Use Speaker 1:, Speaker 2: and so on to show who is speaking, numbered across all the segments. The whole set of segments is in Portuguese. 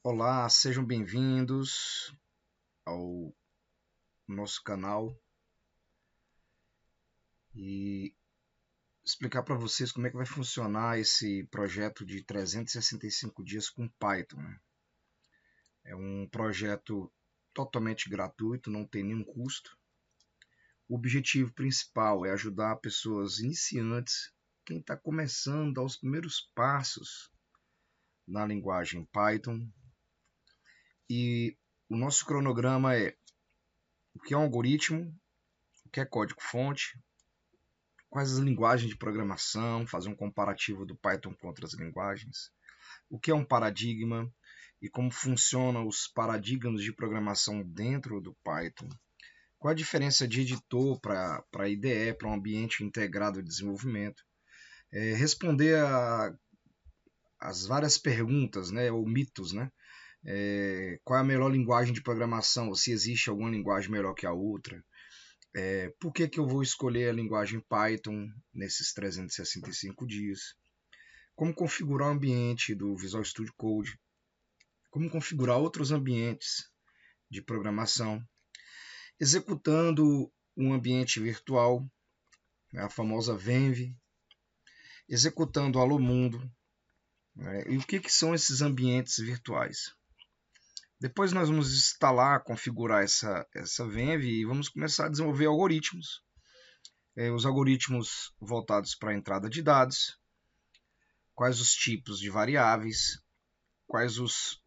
Speaker 1: Olá, sejam bem-vindos ao nosso canal e explicar para vocês como é que vai funcionar esse projeto de 365 dias com Python. É um projeto totalmente gratuito, não tem nenhum custo. O objetivo principal é ajudar pessoas iniciantes, quem está começando aos primeiros passos na linguagem Python. E o nosso cronograma é o que é um algoritmo, o que é código-fonte, quais as linguagens de programação, fazer um comparativo do Python com outras linguagens, o que é um paradigma e como funcionam os paradigmas de programação dentro do Python, qual a diferença de editor para IDE, para um ambiente integrado de desenvolvimento, responder as várias perguntas, né, ou mitos, né, qual é a melhor linguagem de programação, ou se existe alguma linguagem melhor que a outra, por que eu vou escolher a linguagem Python nesses 365 dias, como configurar o ambiente do Visual Studio Code, como configurar outros ambientes de programação, executando um ambiente virtual, a famosa Venv, executando Allo Mundo, né? E o que são esses ambientes virtuais? Depois nós vamos instalar, configurar essa Venv e vamos começar a desenvolver algoritmos. Os algoritmos voltados para a entrada de dados, quais os tipos de variáveis, quais os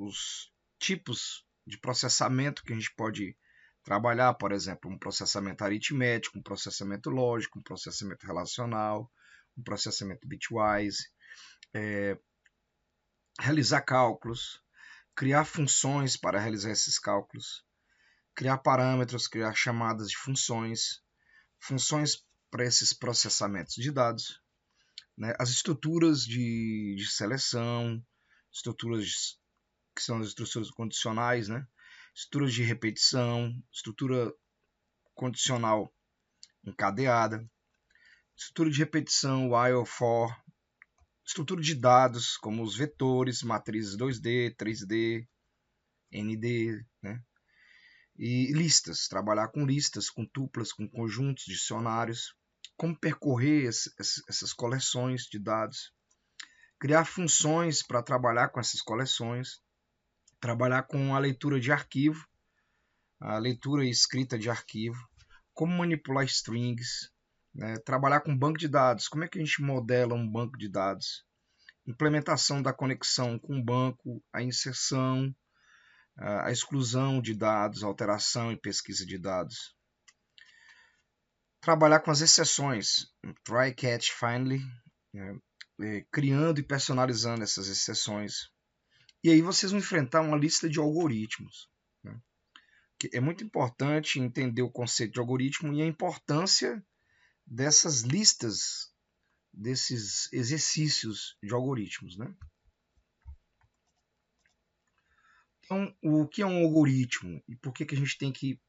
Speaker 1: tipos de processamento que a gente pode trabalhar, por exemplo, um processamento aritmético, um processamento lógico, um processamento relacional, um processamento bitwise, realizar cálculos, criar funções para realizar esses cálculos, criar parâmetros, criar chamadas de funções, funções para esses processamentos de dados, né? As estruturas de seleção, estruturas que são as estruturas condicionais, né? Estruturas de repetição, estrutura condicional encadeada, estrutura de repetição while for, estrutura de dados como os vetores, matrizes 2D, 3D, ND, né? E listas, trabalhar com listas, com tuplas, com conjuntos, dicionários, como percorrer essas coleções de dados, criar funções para trabalhar com essas coleções, trabalhar com a leitura de arquivo, a leitura e escrita de arquivo, como manipular strings, né? Trabalhar com banco de dados, como é que a gente modela um banco de dados, implementação da conexão com o banco, a inserção, a exclusão de dados, a alteração e pesquisa de dados. Trabalhar com as exceções, try, catch, finally, né? Criando e personalizando essas exceções. E aí vocês vão enfrentar uma lista de algoritmos, né? É muito importante entender o conceito de algoritmo e a importância dessas listas, desses exercícios de algoritmos, né? Então, o que é um algoritmo e por que a gente tem que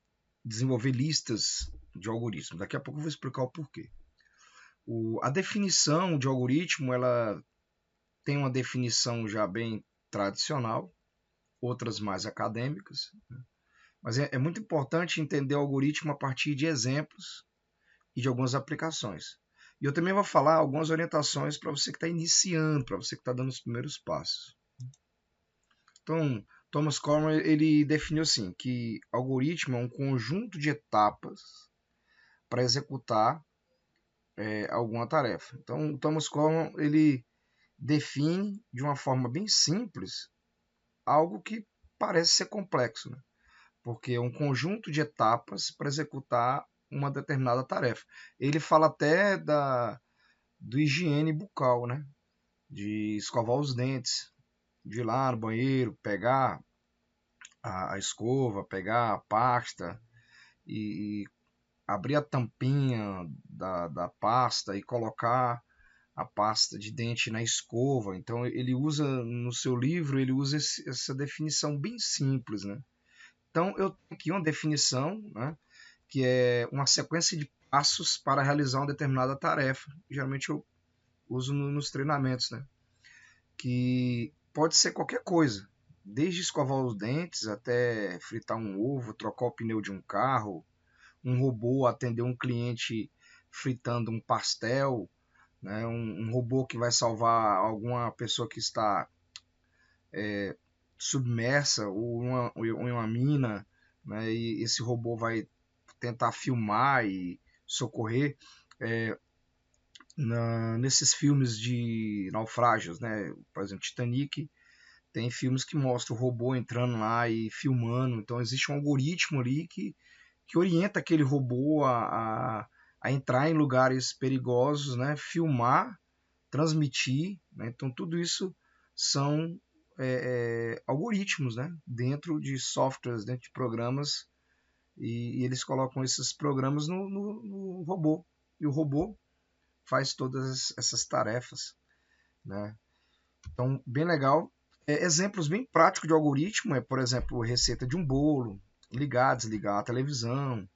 Speaker 1: desenvolver listas de algoritmos? Daqui a pouco eu vou explicar o porquê. A definição de algoritmo, ela tem uma definição já bem tradicional, outras mais acadêmicas, né? Mas é muito importante entender o algoritmo a partir de exemplos e de algumas aplicações. E eu também vou falar algumas orientações para você que está iniciando, para você que está dando os primeiros passos. Então, Thomas Corman ele definiu assim que algoritmo é um conjunto de etapas para executar alguma tarefa. Então, o Thomas Corman ele define de uma forma bem simples algo que parece ser complexo, né? Porque é um conjunto de etapas para executar uma determinada tarefa. Ele fala até do higiene bucal, né? De escovar os dentes, de ir lá no banheiro, pegar a escova, pegar a pasta e abrir a tampinha da pasta e colocar a pasta de dente na escova. Então ele usa no seu livro, ele usa essa definição bem simples, né? Então eu tenho aqui uma definição, né, que é uma sequência de passos para realizar uma determinada tarefa. Geralmente eu uso nos treinamentos, né? Que pode ser qualquer coisa, desde escovar os dentes até fritar um ovo, trocar o pneu de um carro, um robô atender um cliente fritando um pastel, né? Um robô que vai salvar alguma pessoa que está submersa ou em uma mina, né? E esse robô vai tentar filmar e socorrer. É, nesses filmes de naufrágios, né? Por exemplo, Titanic, tem filmes que mostram o robô entrando lá e filmando. Então existe um algoritmo ali que orienta aquele robô a entrar em lugares perigosos, né? Filmar, transmitir. Né? Então tudo isso são algoritmos, né? Dentro de softwares, dentro de programas, e eles colocam esses programas no robô. E o robô faz todas essas tarefas, né? Então, bem legal. Exemplos bem práticos de algoritmo é, por exemplo, receita de um bolo, ligar, desligar a televisão.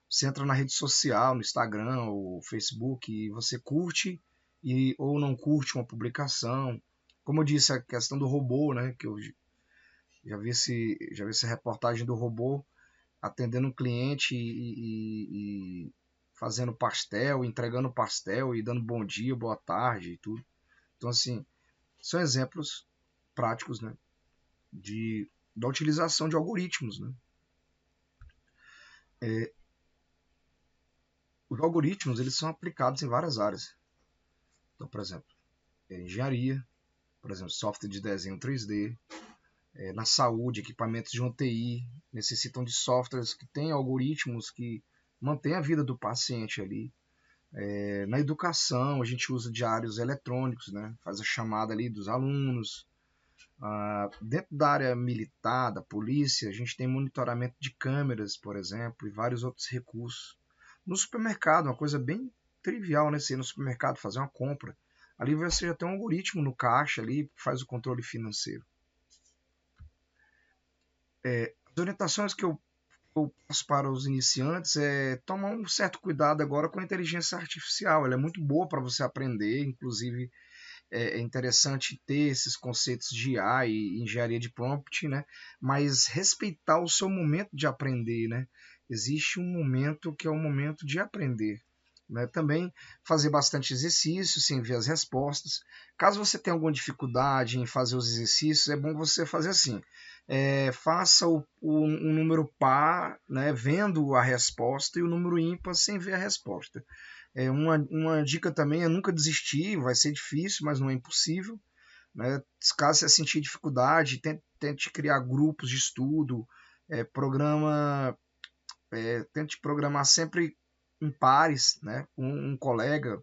Speaker 1: Você entra na rede social, no Instagram ou Facebook, e você curte ou não curte uma publicação. Como eu disse, a questão do robô, né? Que eu já vi essa reportagem do robô atendendo um cliente e fazendo pastel, entregando pastel e dando bom dia, boa tarde e tudo. Então, assim, são exemplos práticos, né, da utilização de algoritmos. Né? Os algoritmos eles são aplicados em várias áreas. Então, por exemplo, engenharia, por exemplo, software de desenho 3D, na saúde, equipamentos de UTI necessitam de softwares que têm algoritmos que mantêm a vida do paciente ali. Na educação, a gente usa diários eletrônicos, né? Faz a chamada ali dos alunos. Dentro da área militar, da polícia, a gente tem monitoramento de câmeras, por exemplo, e vários outros recursos. No supermercado, uma coisa bem trivial, né? Você ir no supermercado fazer uma compra. Ali você já tem um algoritmo no caixa ali que faz o controle financeiro. As orientações que eu passo para os iniciantes é tomar um certo cuidado agora com a inteligência artificial. Ela é muito boa para você aprender, inclusive é interessante ter esses conceitos de IA e engenharia de prompt, né? Mas respeitar o seu momento de aprender, né? Existe um momento que é o momento de aprender. Né? Também fazer bastante exercício, sem ver as respostas. Caso você tenha alguma dificuldade em fazer os exercícios, é bom você fazer assim. Faça um número par, né, vendo a resposta, e o número ímpar sem ver a resposta. Uma dica também é nunca desistir, vai ser difícil, mas não é impossível. Né? Caso você sentir dificuldade, tente criar grupos de estudo, tente programar sempre em pares, né? Um colega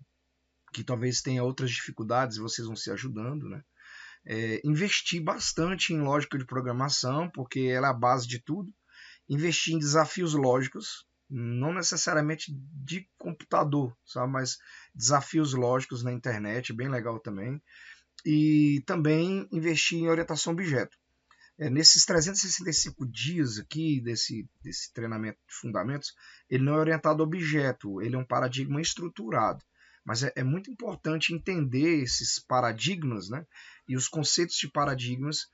Speaker 1: que talvez tenha outras dificuldades, vocês vão se ajudando. Né? Investir bastante em lógica de programação, porque ela é a base de tudo. Investir em desafios lógicos, não necessariamente de computador, sabe? Mas desafios lógicos na internet, bem legal também. E também investir em orientação a objeto. Nesses 365 dias aqui desse treinamento de fundamentos, ele não é orientado a objeto, ele é um paradigma estruturado. Mas é muito importante entender esses paradigmas, né? E os conceitos de paradigmas,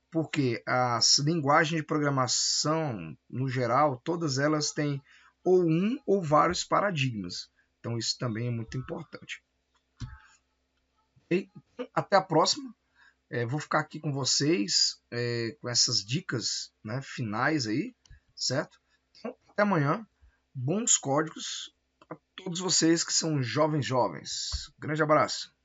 Speaker 1: porque as linguagens de programação, no geral, todas elas têm ou um ou vários paradigmas. Então isso também é muito importante. E até a próxima. Vou ficar aqui com vocês com essas dicas, né, finais aí, certo? Então, até amanhã. Bons códigos a todos vocês que são jovens. Grande abraço.